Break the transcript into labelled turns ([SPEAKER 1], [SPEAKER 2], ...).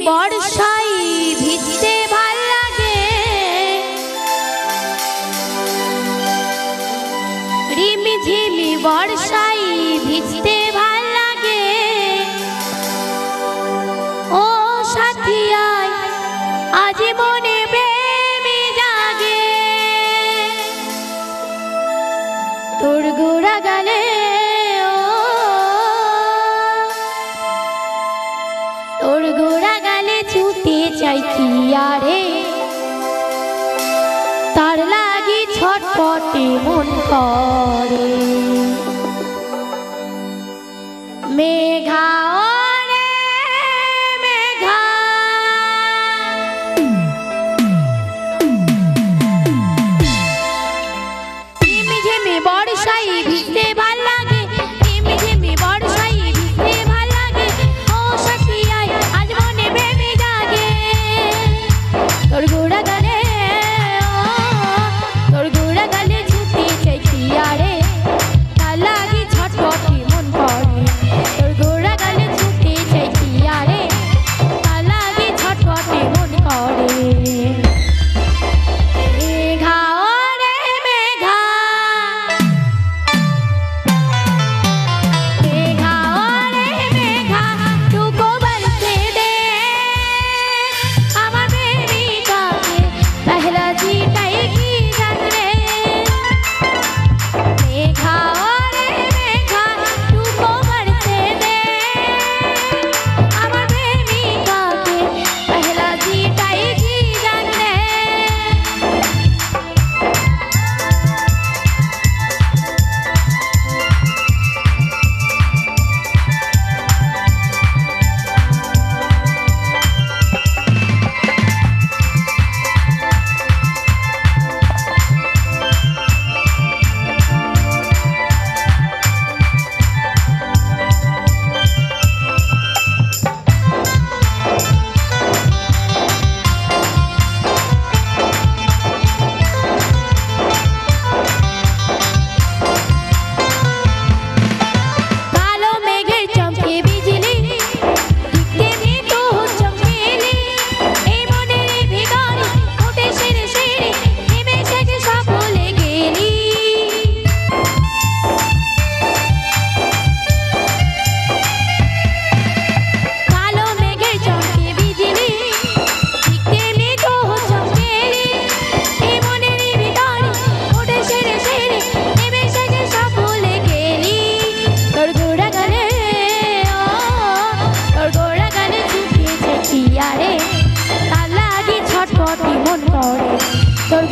[SPEAKER 1] বর্ষায় ভিজতে ভাল লাগে, রিমঝিমি বর্ষায় ভিজতে ভাল লাগে। ও সাথী আয় আজ মনে প্রেমে জাগে, তোর গোড়া গালে তোর গোড়া গালে ছুটে চাই কি আরে, তার লাগি ছটপটে মন করে। মেঘা ওরে মেঘা, ঝিমিঝিমি বর্ষায় ভিজতে ভাল লাগে, ঝিমিঝিমি বর্ষায় ভিজতে ভাল লাগে। ও সাথী আয় আজ মনে প্রেমে জাগে, তোর গোড়া গালে তোর গোড়া গালে ছুটে চাই কি আরে, তার লাগি ছটপটে মন করে। তোর গোড়া গালে ছুটে চাই কি আরে, তার লাগি ছটপটে মন করে। মেঘা ওরে মেঘা, मेघा ओरे मेघा तुको बरसे दे, আমার প্রেমিকাকে पहला जीताई की जान रे। मेघा ओरे मेघा तुको बरसे दे, আমার প্রেমিকাকে पहला जीताई की जान रे। কালো মেঘের চমকে বিজলি, দেখতে মৃদু চমকেলি, এই মনের ভিতরে উঠে সেরে সেরে নেমে থেকে সব ভুলে গেলি। কালো মেঘের চমকে বিজলি, দেখতে মৃদু চমকেলি, এই মনের ভিতরে উঠে সেরে সেরে নেমে থেকে সব ভুলে গেলি। তোর গোড়া গালে তোর গোড়া গালে ছুটে চাই কি আরে, তার লাগি ছটপটে মন করে। তোর